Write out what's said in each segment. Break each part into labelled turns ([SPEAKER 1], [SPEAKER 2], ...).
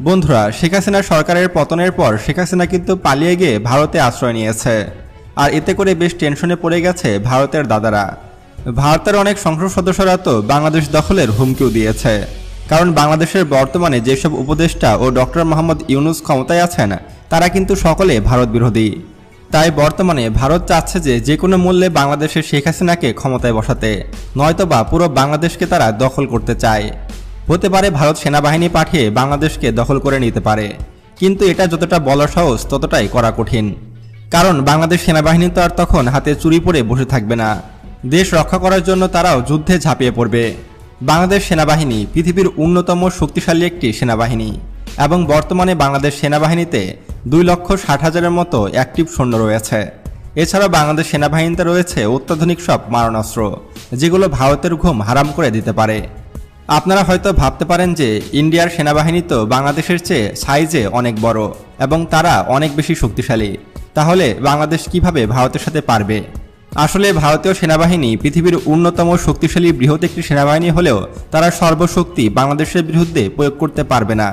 [SPEAKER 1] বন্ধুরা, শেখ হাসিনা সরকারের পতনের পর শেখ হাসিনা কিন্তু পালিয়ে গিয়ে ভারতে আশ্রয় নিয়েছে। আর এতে করে বেশ টেনশনে পড়ে গেছে ভারতের দাদারা। ভারতের অনেক সংসদ সদস্যরা তো বাংলাদেশ দখলের হুমকিও দিয়েছে। কারণ বাংলাদেশের বর্তমানে যেসব উপদেষ্টা ও ডক্টর মোহাম্মদ ইউনূস ক্ষমতায় আছেন তারা কিন্তু সকলে ভারত বিরোধী। তাই বর্তমানে ভারত চাচ্ছে যে কোনো মূল্যে বাংলাদেশের শেখ হাসিনাকে ক্ষমতায় বসাতে, নয়তোবা পুরো বাংলাদেশকে তারা দখল করতে চায়। হতে পারে ভারত সেনাবাহিনী পাঠিয়ে বাংলাদেশকে দখল করে নিতে পারে, কিন্তু এটা যতটা বলা সহজ ততটাই করা কঠিন। কারণ বাংলাদেশ সেনাবাহিনী তো আর তখন হাতে চুরি পরে বসে থাকবে না। দেশ রক্ষা করার জন্য তারাও যুদ্ধে ঝাঁপিয়ে পড়বে। বাংলাদেশ সেনাবাহিনী পৃথিবীর অন্যতম শক্তিশালী একটি সেনাবাহিনী এবং বর্তমানে বাংলাদেশ সেনাবাহিনীতে 2,60,000-এর মতো অ্যাক্টিভ সৈন্য রয়েছে। এছাড়া বাংলাদেশ সেনাবাহিনীতে রয়েছে অত্যাধুনিক সব মারণাস্ত্র, যেগুলো ভারতের ঘুম হারাম করে দিতে পারে। আপনারা হয়তো ভাবতে পারেন যে ইন্ডিয়ার সেনাবাহিনী তো বাংলাদেশের চেয়ে সাইজে অনেক বড় এবং তারা অনেক বেশি শক্তিশালী, তাহলে বাংলাদেশ কিভাবে ভারতের সাথে পারবে? আসলে ভারতীয় সেনাবাহিনী পৃথিবীর অন্যতম শক্তিশালী বৃহৎ একটি সেনাবাহিনী হলেও তারা সর্বশক্তি বাংলাদেশের বিরুদ্ধে প্রয়োগ করতে পারবে না।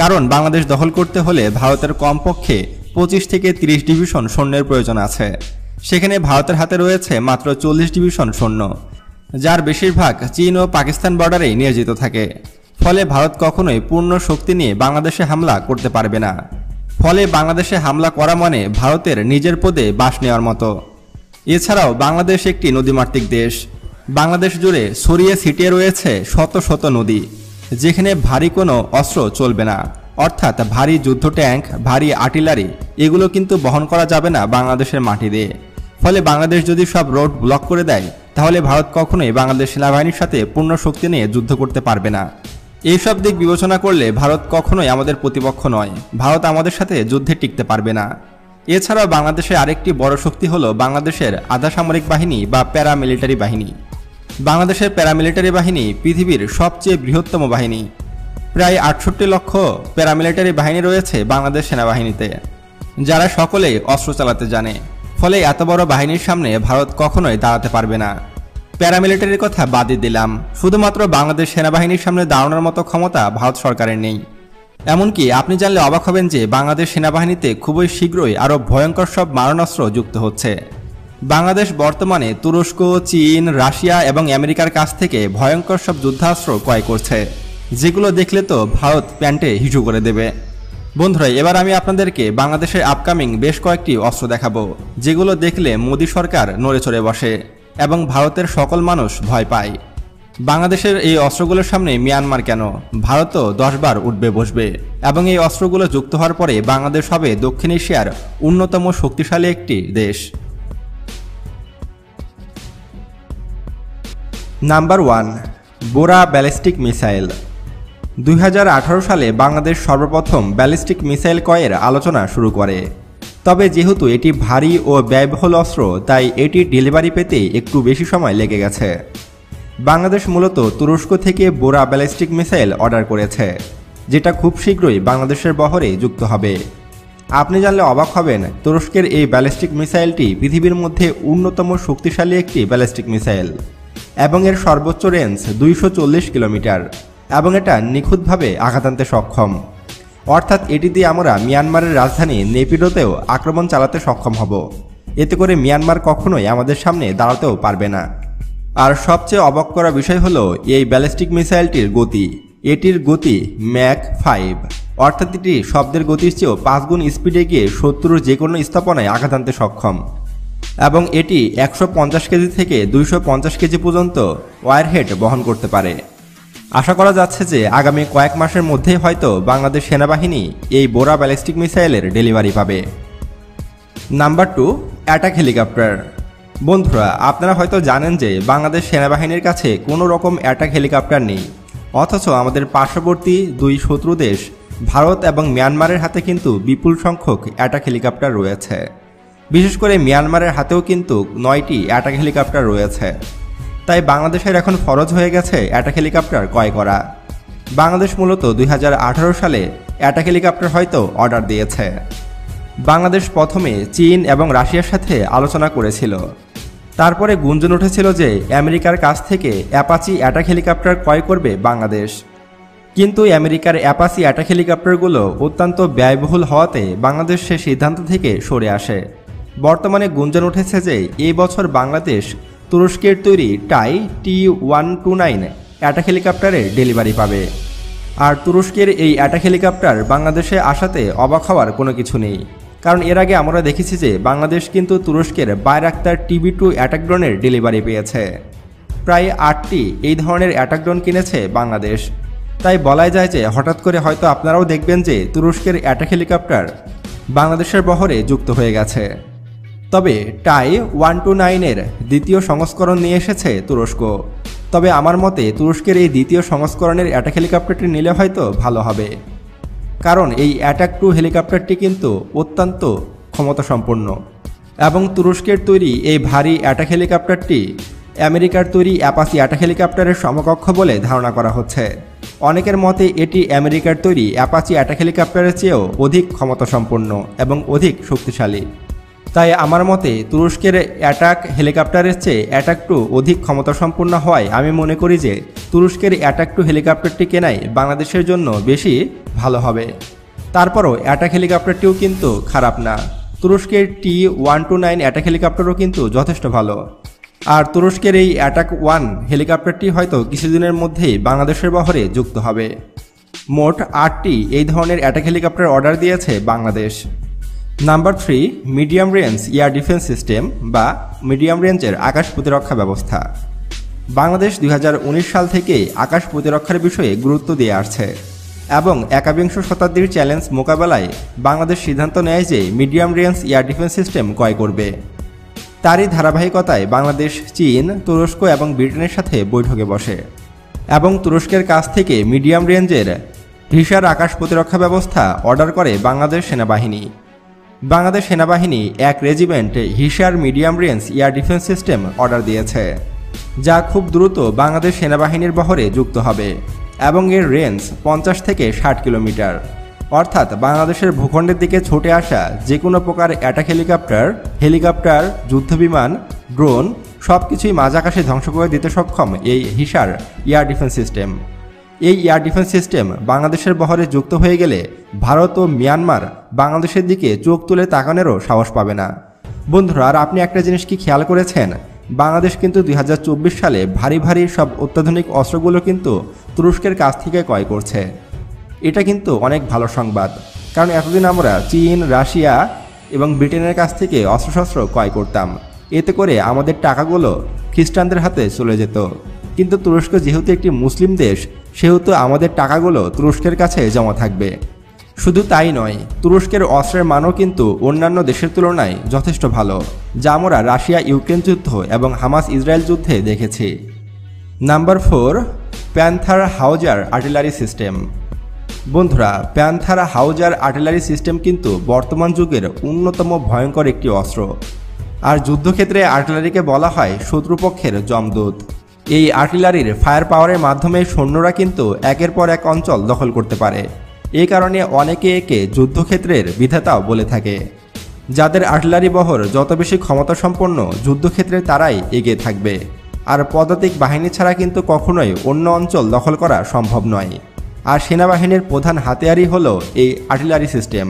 [SPEAKER 1] কারণ বাংলাদেশ দখল করতে হলে ভারতের কমপক্ষে 25 থেকে 30 ডিভিশন সৈন্যের প্রয়োজন আছে। সেখানে ভারতের হাতে রয়েছে মাত্র 40 ডিভিশন সৈন্য, যার বেশিরভাগ চীন ও পাকিস্তান বর্ডারেই নিয়োজিত থাকে। ফলে ভারত কখনোই পূর্ণ শক্তি নিয়ে বাংলাদেশে হামলা করতে পারবে না। ফলে বাংলাদেশে হামলা করা মানে ভারতের নিজের পদে বাস নেওয়ার মতো। এছাড়াও বাংলাদেশ একটি নদীমাতৃক দেশ। বাংলাদেশ জুড়ে ছড়িয়ে ছিটিয়ে রয়েছে শত শত নদী, যেখানে ভারী কোনো অস্ত্র চলবে না। অর্থাৎ ভারী যুদ্ধ ট্যাঙ্ক, ভারী আর্টিলারি এগুলো কিন্তু বহন করা যাবে না বাংলাদেশের মাটি দিয়ে। ফলে বাংলাদেশ যদি সব রোড ব্লক করে দেয়, তাহলে ভারত কখনোই বাংলাদেশ সেনাবাহিনীর সাথে পূর্ণ শক্তি নিয়ে যুদ্ধ করতে পারবে না। এইসব দিক বিবেচনা করলে ভারত কখনোই আমাদের প্রতিপক্ষ নয়। ভারত আমাদের সাথে যুদ্ধে টিকতে পারবে না। এছাড়াও বাংলাদেশের আরেকটি বড় শক্তি হলো বাংলাদেশের আধা সামরিক বাহিনী বা প্যারামিলিটারি বাহিনী। বাংলাদেশের প্যারামিলিটারি বাহিনী পৃথিবীর সবচেয়ে বৃহত্তম বাহিনী। প্রায় 68 লক্ষ প্যারামিলিটারি বাহিনী রয়েছে বাংলাদেশ সেনাবাহিনীতে, যারা সকলেই অস্ত্র চালাতে জানে। ফলে এত বড় বাহিনীর সামনে ভারত কখনোই দাঁড়াতে পারবে না। প্যারামিলিটারির কথা বাদই দিলাম, শুধুমাত্র বাংলাদেশ সেনাবাহিনীর সামনে দাঁড়ানোর মতো ক্ষমতা ভারত সরকারের নেই। এমনকি আপনি জানলে অবাক হবেন যে বাংলাদেশ সেনাবাহিনীতে খুবই শীঘ্রই আরও ভয়ঙ্কর সব মারণাস্ত্র যুক্ত হচ্ছে। বাংলাদেশ বর্তমানে তুরস্ক, চীন, রাশিয়া এবং আমেরিকার কাছ থেকে ভয়ঙ্কর সব যুদ্ধাস্ত্র ক্রয় করছে, যেগুলো দেখলে তো ভারত প্যান্টে হিসু করে দেবে। বন্ধুরা, এবার আমি আপনাদেরকে বাংলাদেশের আপকামিং বেশ কয়েকটি অস্ত্র দেখাবো, যেগুলো দেখলে মোদী সরকার নড়ে চড়ে বসে এবং ভারতের সকল মানুষ ভয় পায়। বাংলাদেশের এই অস্ত্রগুলোর সামনে মিয়ানমার কেন, ভারতও 10 বার উঠবে বসবে এবং এই অস্ত্রগুলো যুক্ত হওয়ার পরে বাংলাদেশ হবে দক্ষিণ এশিয়ার অন্যতম শক্তিশালী একটি দেশ। নাম্বার 1, বোরা ব্যালিস্টিক মিসাইল। 2018 সালে বাংলাদেশ সর্বপ্রথম ব্যালিস্টিক মিসাইল ক্রয়ের আলোচনা শুরু করে। তবে যেহেতু এটি ভারী ও ব্যয়বহুল অস্ত্র, তাই এটি ডেলিভারি পেতে একটু বেশি সময় লেগে গেছে। বাংলাদেশ মূলত তুরস্ক থেকে বোরা ব্যালিস্টিক মিসাইল অর্ডার করেছে, যেটা খুব শীঘ্রই বাংলাদেশের বহরে যুক্ত হবে। আপনি জানলে অবাক হবেন, তুরস্কের এই ব্যালিস্টিক মিসাইলটি পৃথিবীর মধ্যে অন্যতম শক্তিশালী একটি ব্যালিস্টিক মিসাইল এবং এর সর্বোচ্চ রেঞ্জ 240 কিলোমিটার এবং এটা নিখুঁতভাবে আঘাত আনতে সক্ষম। অর্থাৎ এটি দিয়ে আমরা মিয়ানমারের রাজধানী নেপিডোতেও আক্রমণ চালাতে সক্ষম হব। এতে করে মিয়ানমার কখনোই আমাদের সামনে দাঁড়াতেও পারবে না। আর সবচেয়ে অবাক করা বিষয় হলো এই ব্যালিস্টিক মিসাইলটির গতি। এটির গতি ম্যাক 5, অর্থাৎ এটি শব্দের গতির চেয়েও 5 গুণ স্পিডে গিয়ে শত্রুর যে কোনো স্থাপনায় আঘাত আনতে সক্ষম এবং এটি 150 কেজি থেকে 250 কেজি পর্যন্ত ওয়ারহেড বহন করতে পারে। আশা করা যাচ্ছে যে আগামী কয়েক মাসের মধ্যেই হয়তো বাংলাদেশ সেনাবাহিনী এই বোরা ব্যালিস্টিক মিসাইলের ডেলিভারি পাবে। Number 2, attack helicopter. বন্ধুরা, আপনারা হয়তো জানেন যে বাংলাদেশ সেনাবাহিনীর কাছে কোনো রকম অ্যাটাক হেলিকপ্টার নেই, অথচ আমাদের পার্শ্ববর্তী দুই শত্রু দেশ ভারত এবং মিয়ানমারের হাতে কিন্তু বিপুল সংখ্যক অ্যাটাক হেলিকপ্টার রয়েছে। বিশেষ করে মিয়ানমারের হাতেও কিন্তু 9টি অ্যাটাক হেলিকপ্টার রয়েছে। তাই বাংলাদেশের এখন ফরজ হয়ে গেছে অ্যাটাক হেলিকপ্টার ক্রয় করা। বাংলাদেশ মূলত 2018 সালে অ্যাটাক হেলিকপ্টার হয়তো অর্ডার দিয়েছে। বাংলাদেশ প্রথমে চীন এবং রাশিয়ার সাথে আলোচনা করেছিল। তারপরে গুঞ্জন উঠেছিল যে আমেরিকার কাছ থেকে অ্যাপাচি অ্যাটাক হেলিকপ্টার ক্রয় করবে বাংলাদেশ। কিন্তু আমেরিকার অ্যাপাচি অ্যাটাক হেলিকপ্টারগুলো অত্যন্ত ব্যয়বহুল হওয়াতে বাংলাদেশ সে সিদ্ধান্ত থেকে সরে আসে। বর্তমানে গুঞ্জন উঠেছে যে এই বছর বাংলাদেশ তুরস্কের তৈরি টাই T-129 অ্যাটাক হেলিকপ্টারের ডেলিভারি পাবে। আর তুরস্কের এই অ্যাটাক হেলিকপ্টার বাংলাদেশে আসাতে অবাক হওয়ার কোনো কিছু নেই, কারণ এর আগে আমরা দেখেছি যে বাংলাদেশ কিন্তু তুরস্কের বাইরাক্তার TB2 অ্যাটাক ড্রোনের ডেলিভারি পেয়েছে। প্রায় 8টি এই ধরনের অ্যাটাক ড্রোন কিনেছে বাংলাদেশ। তাই বলাই যায় যে হঠাৎ করে হয়তো আপনারাও দেখবেন যে তুরস্কের অ্যাটাক হেলিকপ্টার বাংলাদেশের বহরে যুক্ত হয়ে গেছে। তবে টাই-129 দ্বিতীয় সংস্করণ নিয়ে এসেছে তুরস্ক। তবে আমার মতে তুরস্কের এই দ্বিতীয় সংস্করণের অ্যাটাক হেলিকপ্টারটি নিলে হয়তো ভালো হবে, কারণ এই অ্যাটাক 2 হেলিকপ্টারটি কিন্তু অত্যন্ত ক্ষমতাসম্পন্ন এবং তুরস্কের তৈরি এই ভারী অ্যাটাক হেলিকপ্টারটি আমেরিকার তৈরি অ্যাপাচি অ্যাটাক হেলিকপ্টারের সমকক্ষ বলে ধারণা করা হচ্ছে। অনেকের মতে এটি আমেরিকার তৈরি অ্যাপাচি অ্যাটাক হেলিকপ্টারের চেয়েও অধিক ক্ষমতাসম্পন্ন এবং অধিক শক্তিশালী। তাই আমার মতে তুরস্কের অ্যাটাক হেলিকপ্টারের চেয়ে অ্যাটাক 2 অধিক ক্ষমতাসম্পন্ন হওয়ায় আমি মনে করি যে তুরস্কের অ্যাটাক 2 হেলিকপ্টারটি কেনাই বাংলাদেশের জন্য বেশি ভালো হবে। তারপরও অ্যাটাক হেলিকপ্টারটিও কিন্তু খারাপ না। তুরস্কের T-129 অ্যাটাক হেলিকপ্টারও কিন্তু যথেষ্ট ভালো। আর তুরস্কের এই অ্যাটাক 1 হেলিকপ্টারটি হয়তো কিছুদিনের মধ্যেই বাংলাদেশের বহরে যুক্ত হবে। মোট 8টি এই ধরনের অ্যাটাক হেলিকপ্টার অর্ডার দিয়েছে Bangladesh. Number 3, medium range air defence system বা মিডিয়াম রেঞ্জের আকাশ প্রতিরক্ষা ব্যবস্থা। বাংলাদেশ 2019 সাল থেকে আকাশ প্রতিরক্ষার বিষয়ে গুরুত্ব দিয়ে আসছে এবং 21 শতাব্দীর চ্যালেঞ্জ মোকাবেলায় বাংলাদেশ সিদ্ধান্ত নেয় যে medium range air defence system ক্রয় করবে। তারই ধারাবাহিকতায় বাংলাদেশ চীন, তুরস্ক এবং ব্রিটেনের সাথে বৈঠকে বসে এবং তুরস্কের কাছ থেকে মিডিয়াম রেঞ্জের হিসার আকাশ প্রতিরক্ষা ব্যবস্থা অর্ডার করে বাংলাদেশ সেনাবাহিনী। বাংলাদেশ সেনাবাহিনী 1 regiment Hisar medium range air defence system order দিয়েছে, যা খুব দ্রুত বাংলাদেশ সেনাবাহিনীর বহরে যুক্ত হবে এবং এর রেঞ্জ 50 থেকে 60 কিলোমিটার। অর্থাৎ বাংলাদেশের ভূখণ্ডের দিকে ছুটে আসা যে কোনো প্রকার অ্যাটাক হেলিকপ্টার, যুদ্ধবিমান, ড্রোন সবকিছুই মাঝ আকাশে ধ্বংস করে দিতে সক্ষম এই হিসার এয়ার ডিফেন্স সিস্টেম। এই এয়ার ডিফেন্স সিস্টেম বাংলাদেশের বহরে যুক্ত হয়ে গেলে ভারত ও মিয়ানমার বাংলাদেশের দিকে চোখ তুলে তাকানোরও সাহস পাবে না। বন্ধুরা, আর আপনি একটা জিনিস কি খেয়াল করেছেন? বাংলাদেশ কিন্তু 2024 সালে ভারী ভারী সব অত্যাধুনিক অস্ত্রগুলো কিন্তু তুরস্কের কাছ থেকে ক্রয় করছে। এটা কিন্তু অনেক ভালো সংবাদ, কারণ এতদিন আমরা চীন, রাশিয়া এবং ব্রিটেনের কাছ থেকে অস্ত্রশস্ত্র ক্রয় করতাম। এতে করে আমাদের টাকাগুলো খ্রিস্টানদের হাতে চলে যেত। কিন্তু তুরস্ক যেহেতু একটি মুসলিম দেশ, সেহেতু আমাদের টাকাগুলো তুরস্কের কাছে জমা থাকবে। শুধু তাই নয়, তুরস্কের অস্ত্রের মানও কিন্তু অন্যান্য দেশের তুলনায় যথেষ্ট ভালো, যা আমরা রাশিয়া ইউক্রেন যুদ্ধ এবং হামাস ইসরায়েল যুদ্ধে দেখেছি। Number 4, panther হাউজার artillery system. বন্ধুরা, প্যান্থার হাউজার আর্টিলারি সিস্টেম কিন্তু বর্তমান যুগের অন্যতম ভয়ঙ্কর একটি অস্ত্র। আর যুদ্ধক্ষেত্রে আর্টিলারিকে বলা হয় শত্রুপক্ষের যমদূত। এই আর্টিলারির ফায়ার পাওয়ারের মাধ্যমে সৈন্যরা কিন্তু একের পর এক অঞ্চল দখল করতে পারে। এই কারণে অনেকে একে যুদ্ধক্ষেত্রের বিধাতাও বলে থাকে। যাদের আর্টিলারি বহর যত বেশি ক্ষমতাসম্পন্ন, যুদ্ধক্ষেত্রে তারাই এগিয়ে থাকবে। আর পদাতিক বাহিনী ছাড়া কিন্তু কখনোই অন্য অঞ্চল দখল করা সম্ভব নয়। আর সেনাবাহিনীর প্রধান হাতিয়ারই হলো এই আর্টিলারি সিস্টেম।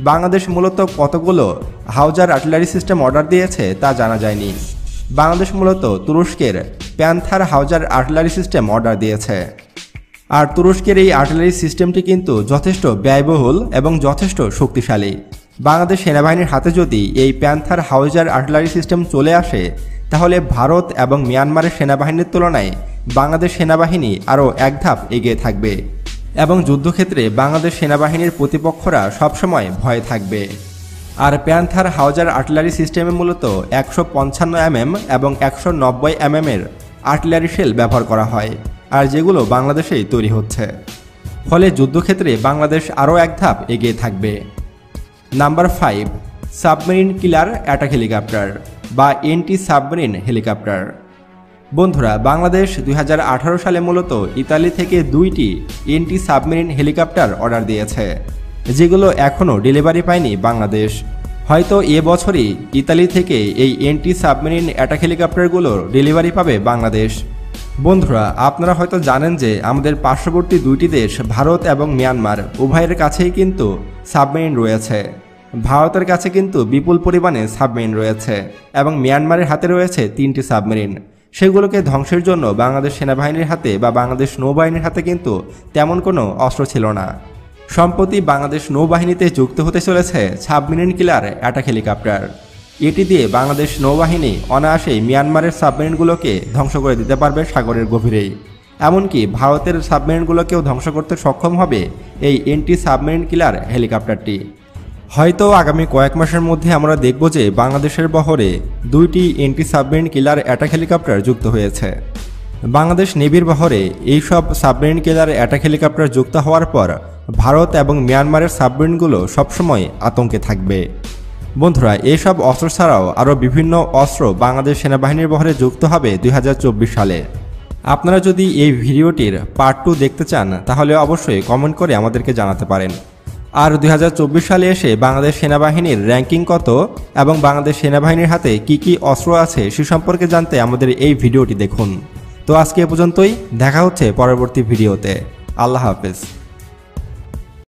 [SPEAKER 1] বাংলাদেশ মূলত কতগুলো হাউজার আর্টিলারি সিস্টেম অর্ডার দিয়েছে তা জানা যায়নি। বাংলাদেশ মূলত তুরস্কের প্যান্থার হাউজার আর্টিলারি সিস্টেম অর্ডার দিয়েছে। আর তুরস্কের এই আর্টিলারি সিস্টেমটি কিন্তু যথেষ্ট ব্যয়বহুল এবং যথেষ্ট শক্তিশালী। বাংলাদেশ সেনাবাহিনীর হাতে যদি এই প্যান্থার হাউজার আর্টিলারি সিস্টেম চলে আসে, তাহলে ভারত এবং মিয়ানমারের সেনাবাহিনীর তুলনায় বাংলাদেশ সেনাবাহিনী আরও এক ধাপ এগিয়ে থাকবে এবং যুদ্ধক্ষেত্রে বাংলাদেশ সেনাবাহিনীর প্রতিপক্ষরা সবসময় ভয়ে থাকবে। আর প্যান্থার হাউজার আর্টিলারি সিস্টেমে মূলত 155 mm এবং 190 mm এর আর্টিলারি শেল ব্যবহার করা হয়, আর যেগুলো বাংলাদেশেই তৈরি হচ্ছে। ফলে যুদ্ধক্ষেত্রে বাংলাদেশ আরও এক ধাপ এগিয়ে থাকবে। নাম্বার 5, সাবমেরিন কিলার অ্যাটাক হেলিকপ্টার বা এন্টি সাবমেরিন হেলিকপ্টার। বন্ধুরা, বাংলাদেশ 2018 সালে মূলত ইতালি থেকে 2টি এন্টি সাবমেরিন হেলিকপ্টার অর্ডার দিয়েছে, যেগুলো এখনও ডেলিভারি পায়নি বাংলাদেশ। হয়তো এবছরই ইতালি থেকে এই এন্টি সাবমেরিন অ্যাটাক হেলিকপ্টারগুলোর ডেলিভারি পাবে বাংলাদেশ। বন্ধুরা, আপনারা হয়তো জানেন যে আমাদের পার্শ্ববর্তী দুইটি দেশ ভারত এবং মিয়ানমার উভয়ের কাছেই কিন্তু সাবমেরিন রয়েছে। ভারতের কাছে কিন্তু বিপুল পরিমাণে সাবমেরিন রয়েছে এবং মিয়ানমারের হাতে রয়েছে 3টি সাবমেরিন। সেগুলোকে ধ্বংসের জন্য বাংলাদেশ সেনাবাহিনীর হাতে বা বাংলাদেশ নৌবাহিনীর হাতে কিন্তু তেমন কোনো অস্ত্র ছিল না। সম্প্রতি বাংলাদেশ নৌবাহিনীতে যুক্ত হতে চলেছে সাবমেরিন কিলার অ্যাটাক হেলিকপ্টার। এটি দিয়ে বাংলাদেশ নৌবাহিনী অনায়াসেই মিয়ানমারের সাবমেরিনগুলোকে ধ্বংস করে দিতে পারবে সাগরের গভীরেই। এমনকি ভারতের সাবমেরিনগুলোকেও ধ্বংস করতে সক্ষম হবে এই এন্টি সাবমেরিন কিলার হেলিকপ্টারটি। হয়তো আগামী কয়েক মাসের মধ্যে আমরা দেখব যে বাংলাদেশের বহরে 2টি এন্টি সাবমেরিন কিলার অ্যাটাক হেলিকপ্টার যুক্ত হয়েছে। বাংলাদেশ নেভির বহরে এইসব সাবমেরিন কিলার অ্যাটাক হেলিকপ্টার যুক্ত হওয়ার পর ভারত এবং মিয়ানমারের সাবমেরিনগুলো সবসময় আতঙ্কে থাকবে। বন্ধুরা, এইসব অস্ত্র ছাড়াও আরও বিভিন্ন অস্ত্র বাংলাদেশ সেনাবাহিনীর বহরে যুক্ত হবে 2024 সালে। আপনারা যদি এই ভিডিওটির পার্ট 2 দেখতে চান তাহলে অবশ্যই কমেন্ট করে আমাদেরকে জানাতে পারেন। আর 2024 সালে এসে বাংলাদেশ সেনাবাহিনীর র্যাঙ্কিং কত এবং বাংলাদেশ সেনাবাহিনীর হাতে কি কি অস্ত্র আছে সে সম্পর্কে জানতে আমাদের এই ভিডিওটি দেখুন। তো আজকে এ পর্যন্তই, দেখা হচ্ছে পরবর্তী ভিডিওতে। আল্লাহ হাফেজ।